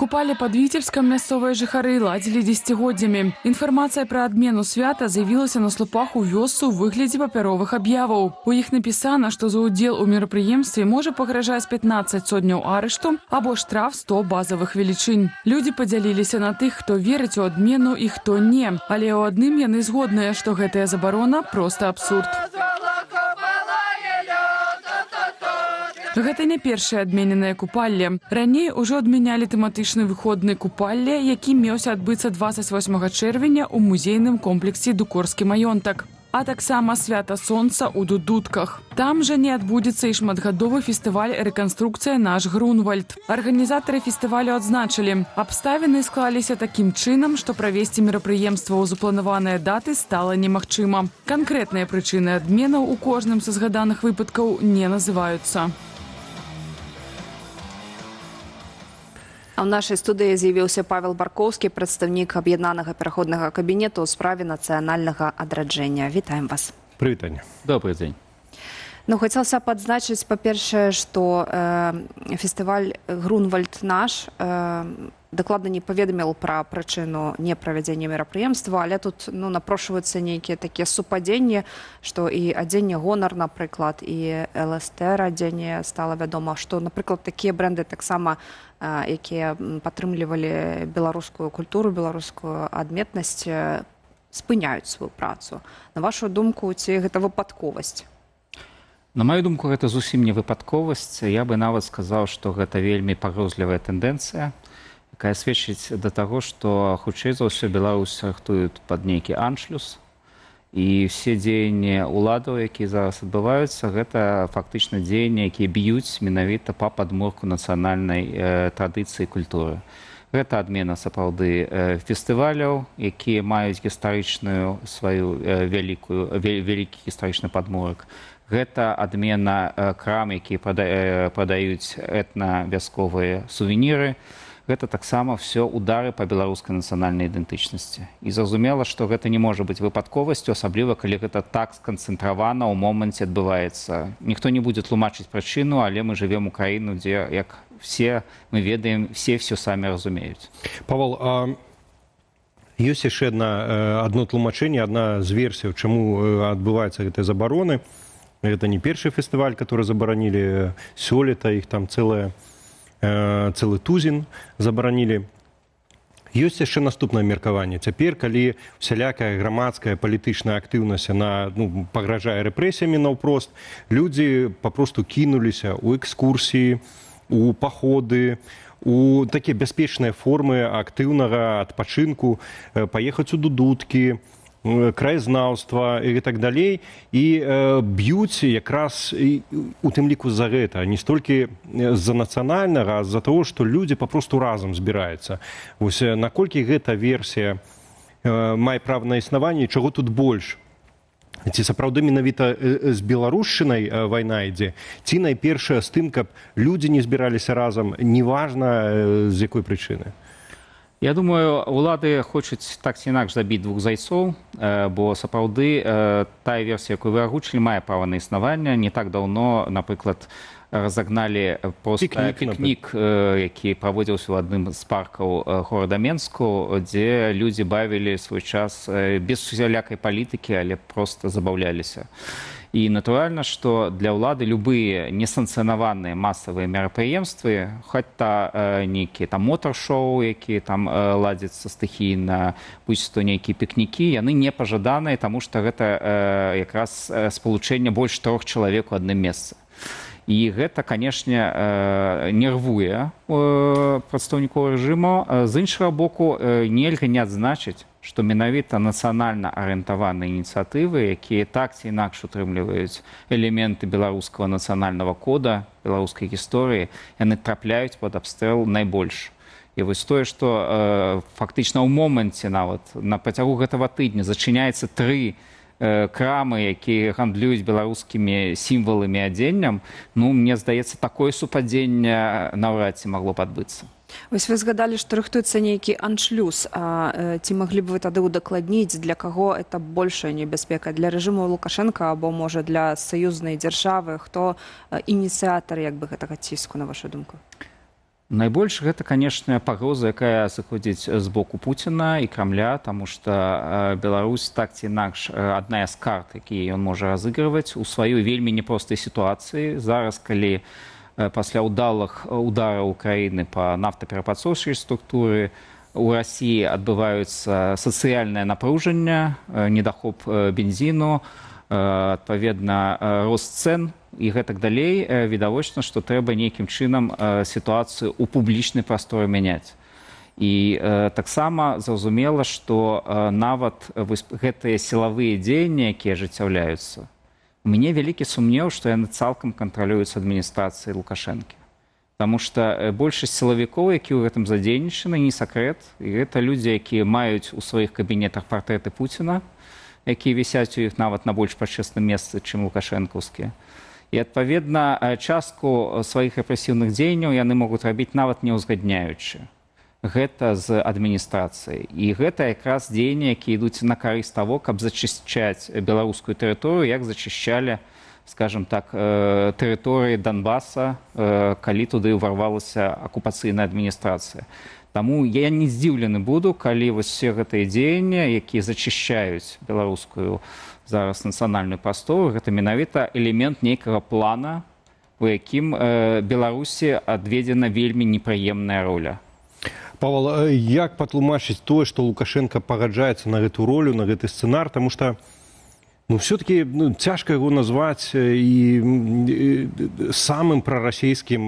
Купалі пад Віцебскам мясцовыя жыхары ладзілі дзесяцігоддзямі. Інфармацыя пра адмену свята з'явілася на слупах у вёсцы ў выглядзе папяровых аб'яваў. У іх напісана, што за ўдзел у мерапрыемстве можа пагражаць 15 сотняў арышту або штраф 100 базавых велічынь. Людзі падзяліліся на тых, хто верыць у адмену і хто не. Але ў адным яны згодныя, што гэтая забарона проста абсурд. Гэта не першае адмененае купалле. Раней ужо адмянялі тэматычны выходны купалле, які меўся адбыцца 28 чэрвеня ў музейным комплексе «Дукорскі маёнтак». А таксама свята сонца ў Дудутках. Там жа не адбудзецца і шматгадовы фестываль «Рэканструкцыя наш Грунвальд». Арганізатары фестывалю адзначылі, абставіны склаліся такім чынам, што правесці мерапрыемства ў запланаваныя даты стала немагчыма. Канкрэтныя прычыны адменаў у кожным са згаданых выпадкаў не называюцца. А ў нашай студыі з'явіўся Павел Баркоўскі, прадстаўнік аб'яднанага пераходнага кабінету ў справе нацыянальнага адраджэння. Вітаем вас. Прывітанне. Добрый дзень. Хацелася б адзначыць, па-першае, што фестываль «Грунвальд наш» дакладна не паведаміў пра прычыну неправядзення мерапрыемства, але тут напрошваюцца нейкія такія супадзенні, што і адзенне «Гонар», напрыклад, і ЛСТР адзенне стала вядома, што, напрыклад, такія брэнды таксама, якія падтрымлівалі беларускую культуру, беларускую адметнасць, спыняюць сваю працу. На вашу думку, ці гэта выпадковасць? На маю думку, гэта зусім не выпадковасць. Я бы нават сказаў, што гэта вельмі пагрозлівая тэндэнцыя, якая сведчыць да таго, што хутчэй за ўсё Беларусь рыхтуюць пад нейкі аншлюс. І все дзеянні ўладаў, якія зараз адбываюцца, гэта фактычна дзеянні, якія б'юць менавіта па падмурку нацыянальнай традыцыі і культуры. Гэта адмена сапраўды фестываляў, якія маюць гістарычную сваю вялікі гістарычны падмурак. Гэта адмена крам, якія прадаюць этна-вясковыя сувеніры. Гэта таксама все удары па беларускай нацыянальнай ідэнтычнасці. І зразумела, што гэта не можа быць выпадковасцю, асабліва калі гэта так сканцэнтравана ў моманце адбываецца. Ніхто не будзе тлумачыць прычыну, але мы жывем у краіну, дзе, як все мы ведаем, все самі разумеюць. Павел, ёсць яшчэ адно тлумачэнне, адна з версій, чаму адбываюцца гэтыя забароны. Гэта не першы фестываль, который забаранілі сёлета, іх там цэлы тузін забаранілі. Ёсць яшчэ наступнае меркаванне. Цяпер, калі усялякая грамадская палітычная актыўнасць пагражае рэпрэсіямі наўпрост, людзі папросту кінуліся ў экскурсіі, у паходы, у такія бяспечныя формы актыўнага адпачынку, паехаць у Дудуткі, краязнаўства і так далей, і б'юць якраз у тым ліку за гэта, не столькі з-за нацыянальнага, а з-за таго, што людзі папросту разам збіраюцца. Вось наколькі гэта версія мае права на існаванне, чаго тут больш? Ці сапраўды менавіта з беларушчынай вайна ідзе, ці найпершае з тым, каб людзі не збіраліся разам, неважна з якой прычыны? Я думаю, улады хочуць так ці інакш забіць двух зайцоў, бо сапраўды тая версія, якую вы агучылі, мае права на існаванне. Не так даўно, напрыклад, разагналі пікнік, які праводзіўся ў адным з паркаў горада Менску, дзе людзі бавілі свой час без усялякай палітыкі, але проста забаўляліся. І натуральна, што для ўлады любыя несанкцыянаваныя масавыя мерапрыемствы, хоць нейкія мотар-шоу, якія там ладзяцца стыхійна, будь то нейкія пікнікі, яны не пажаданыя, таму што гэта якраз спалучэнне больш 3 чалавек у адным месцы. І гэта, канешне, нервуе прадстаўнікоў рэжыму. З іншага боку, нельга не адзначыць, што менавіта нацыянальна арыентаваныя ініцыятывы, якія так ці інакш утрымліваюць элементы беларускага нацыянальнага кода, беларускай гісторыі, яны трапляюць пад абстрэл найбольш. І вось тое, што фактычна ў моманце нават на працягу гэтага тыдня зачыняецца 3 крамы, якія гандлююць беларускімі сімваламі адзеннем, мне здаецца, такое супадзенне наўрад ці магло б адбыцца. Вось вы згадалі, што рыхтуецца нейкі аншлюз. Ці маглі б вы тады ўдакладніць, для каго это большая небяспека? Для рэжыму Лукашэнка або, можа, для саюзнай дзяржавы? Хто ініцыятар гэтага ціску, на вашу думку? Найбольш гэта, канешне, пагроза, якая сыходзіць з боку Пуціна і Крамля, таму што Беларусь так ці інакш адна з карт, якія ён можа разыгрываць у сваёй вельмі непростай сітуацыі. Зараз, калі пасля ўдалых удараў Украіны па нафтаперапрацоўчай структуры у Расіі адбываюцца сацыяльнае напружанне, недахоп бензіну, адпаведна рост цэн і гэтак далей, відавочна, што трэба нейкім чынам сітуацыю ў публічнай прасторы мяняць. І таксама зразумела, што нават гэтыя сілавыя дзеянні, якія ажыццяўляюцца, у мяне вялікі сумнеў, што яны цалкам кантралююцца адміністрацыяй Лукашэнкі. Таму што большасць сілавікоў, які ў гэтым задзейнічаны, не сакрэт, і гэта людзі, якія маюць у сваіх кабінетах партрэты Пуціна, якія вісяць у іх нават на больш пачэсным месцы, чым лукашэнкаўскія. І, адпаведна, частку сваіх рэпрэсіўных дзеянняў яны могуць рабіць нават не ўзгадняючы гэта з адміністрацыяй. І гэта якраз дзеянні, якія ідуць на карысць таго, каб зачышчаць беларускую тэрыторыю, як зачышчалі, скажем так, тэрыторыі Донбаса, калі туды ўварвалася акупацыйная адміністрацыя. Таму я не здзіўлены буду, калі вось все гэтыя дзеянні, якія зачышчаюць беларускую зараз нацыянальную прастору, гэта менавіта элемент нейкага плана, у якім Беларусі адведзена вельмі непрыемная роля. Павел, як патлумачыць тое, што Лукашенко пагаджаецца на гэту ролю, на гэты сцэнар, таму што все-таки цяжка яго назваць і самым прарасійскім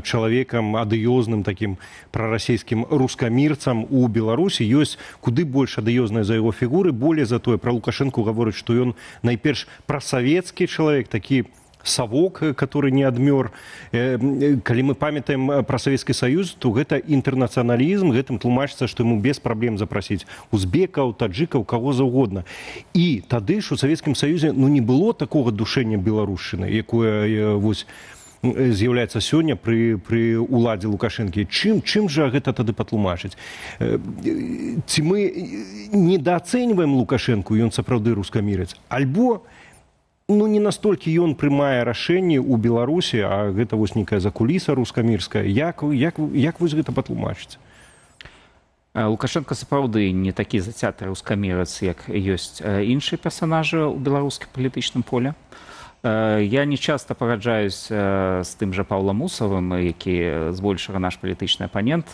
чалавекам, адыёзным такім прарасійскім рускамірцам у Беларусі. Ёсць куды больш адыёзныя за яго фігуры, болей за тое, пра Лукашэнку гаворыць, што ён найперш прасавецкі чалавек, такі савок, который не адмёр. Калі мы памятаем пра Савецкі Саюз, то гэта інтэрнацыяналізм, гэтым тлумачыцца, што яму без праблем запрасіць узбекаў, таджыкаў, каго заўгодна. І тады ж у Савецкім Саюзе не было такога душэння беларушчыны, якое вось з'яўляецца сёння пры ўладзе Лукашэнкі. Чым жа гэта тады патлумачыць? Ці мы недаацэньваем Лукашэнку, ён сапраўды рускамірец? Альбо не настолькі ён прымае рашэнні ў Беларусі, а гэта вось нейкая закуліса рускамірская. Як вось гэта патлумачыць? Лукашенко сапраўды не такі зацяты рускамірец, як ёсць іншыя персанажы ў беларускім палітычным поле. Я не часта пагаджаюсь з тым жа Паўлам Мусавым, які збольшага наш палітычны апанент,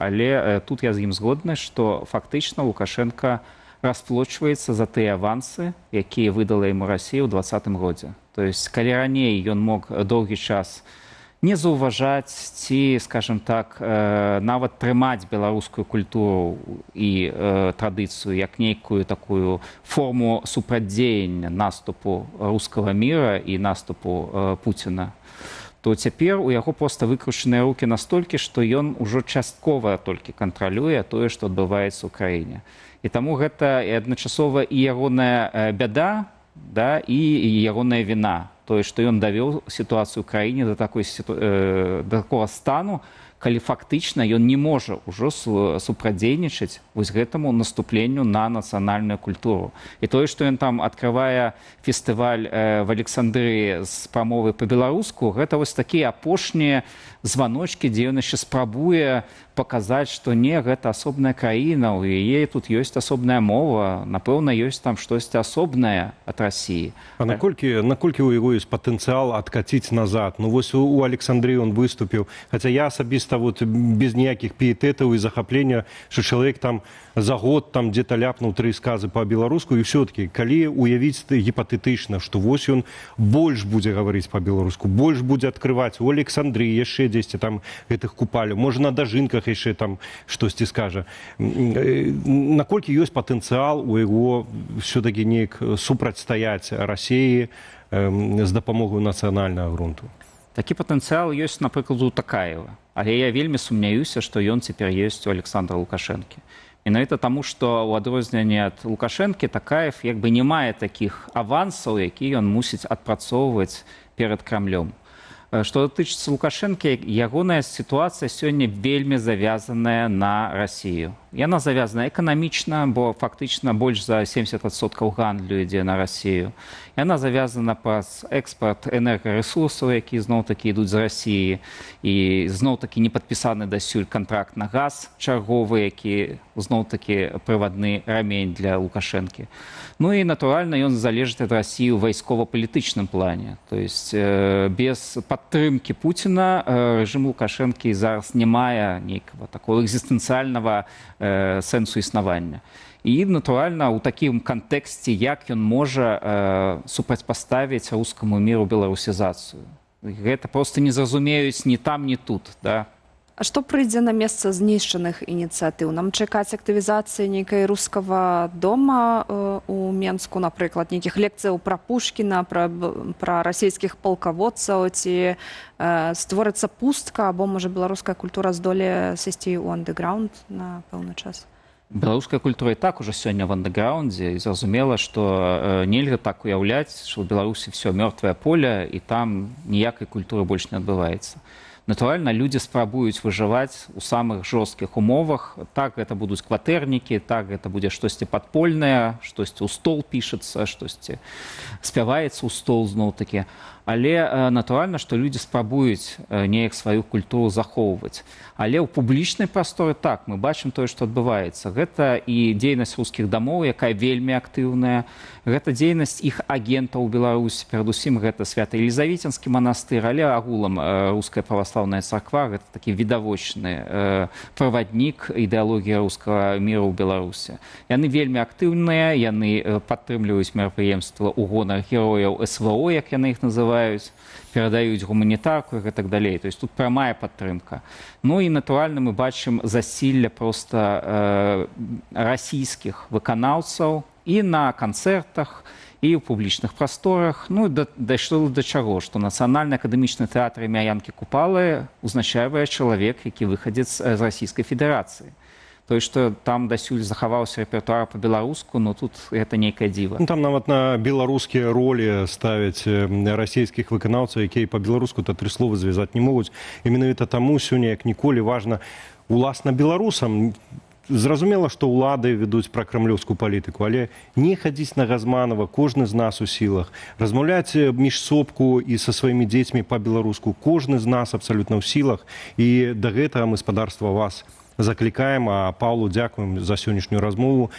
але тут я з ім згодны, што фактычна Лукашенко расплочваецца за тыя авансы, якія выдала яму Расія ў 2020 годзе. То есть, калі раней ён мог доўгі час не заўважаць ці, скажем так, нават трымаць беларускую культуру і традыцыю як нейкую такую форму супрацьдзеяння наступу рускага міра і наступу Пуціна, то цяпер у яго проста выкручаныя рукі настолькі, што ён ужо часткова толькі кантралюе тое, што адбываецца ў краіне. І таму гэта і адначасова і ягоная бяда, да, і ягоная віна. Тое, што ён давёў сітуацыю ў краіне да такога стану, калі фактычна ён не можа ўжо супрацьдзейнічаць вось гэтаму наступленню на нацыянальную культуру. І тое, што ён там адкрывае фестываль в Александрыі з прамовы па-беларуску, гэта вось такія апошнія званочкі, дзе ён яшчэ спрабуе паказаць, што не, гэта асобная краіна, у яе тут ёсць асобная мова, напэўна, ёсць там штосьці асобнае ад Расіі. А наколькі у яго ёсць патэнцыял адкаціць назад? Вось у Александрыі ён выступіў, хаця я асабіста без ніякіх піетэтаў і захаплення, што чалавек там за год там дзе-то ляпнуў 3 сказы па-беларуску, і ўсё-такі, калі уявіць гіпатэтычна, што вось ён больш будзе гаварыць па-беларуску, больш будзе адкрываць у Александрыі, яшчэ дзесьці там гэтых купаляў, можа на дажынках яшчэ там штосьці скажа. Наколькі ёсць патэнцыял у яго ўсё-такі неяк супрацьстаяць Расіі з дапамогаю нацыянальнага грунту? Такі патэнцыял ёсць, напрыклад, у Такаева. Але я вельмі сумняюся, што ён цяпер ёсць у Александра Лукашэнкі. Менавіта таму, што ў адрозненне ад Лукашэнкі Такаев як бы не мае такіх авансаў, які ён мусіць адпрацоўваць перад Крамлём. Што датычыцца Лукашэнкі, ягоная сітуацыя сёння вельмі завязаная на Расію. Яна завязана эканамічна, бо фактычна больш за 70% гандлю ідзе на Расію. Яна завязана праз экспарт энергарэсурсаў, які зноў-такі ідуць з Расіі. І зноў-такі не падпісаны дасюль кантракт на газ чарговы, які зноў-такі прывадны рамень для Лукашэнкі. Ну і, натуральна, ён залежыць ад Расіі ў вайскова-палітычным плане. То есть без падтрымкі Пуціна рэжым Лукашэнкі зараз не мае нейкага такого экзістэнцыяльнага сэнсу існавання. І, натуральна, ў такім кантэксце, як ён можа супрацьпаставіць рускаму міру беларусізацыю. Гэта проста не зразумеюць ні там, ні тут, да? А што прыйдзе на месца знішчаных ініцыятыў? Нам чакаць актывізацыі нейкай рускага дома у Менску, напрыклад, нейкіх лекцыяў пра Пушкіна, пра расійскіх палкаводцаў, ці створыцца пустка, або, можа, беларуская культура здолее сысці ў андэграунд на пэўны час? Беларуская культура і так ужо сёння в андэграундзе, і зразумела, што нельга так уяўляць, што ў Беларусі ўсё мёртвае поле, і там ніякай культуры больш не адбываецца. Натуральна, людзі спрабуюць выжываць у самых жорсткіх умовах. Так, гэта будуць кватэрнікі, так, гэта будзе штосьці падпольнае, штосьці ў стол пішацца, штосьці спяваецца ў стол зноў-такі. Але натуральна, што людзі спрабуюць неяк сваю культуру захоўваць. Але ў публічнай прасторы так, мы бачым тое, што адбываецца. Гэта і дзейнасць рускіх дамоў, якая вельмі актыўная. Гэта дзейнасць іх агентаў у Беларусі. Перадусім, гэта Свята-Елізаветінскі манастыр, але агулам руская праваслаўная царква, гэта такі відавочны праваднік ідэалогіі рускага міру ў Беларусі. Яны вельмі актыўныя, яны падтрымліваюць мерапрыемствы ў гонар герояў СВО, як яны іх называюць, перадаюць гуманітарку і так далей. То есть тут прамая падтрымка. Ну і, натуральна, мы бачым засілля проста расійскіх выканаўцаў і на канцэртах, і ў публічных прасторах. Ну, дайшло да чаго, што Нацыянальны акадэмічны тэатр імя Янкі Купалы узначальвае чалавек, які выхадзец з Расійскай Федэрацыі. То есть, што там дасюль захаваўся рэпертуар па-беларуску, но тут гэта нейкае дзіва. Ну, там нават на беларускія ролі ставяць расійскіх выканаўцаў, якія па-беларуску-то тры словы звязаць не могуць. І менавіта таму сёння, як ніколі, важна уласна беларусам. Зразумела, што ўлады ведуць пракрамлёўскую палітыку, але не хадзіць на Газманова, кожны з нас у сілах. Размаўляць міжсобку і са сваімі дзецьмі па-беларуску. Кожны з нас абсалютна ў сілах. І да гэтага мы, спадарства, вас заклікаем. А Паўлу дзякуем за сённяшнюю размову.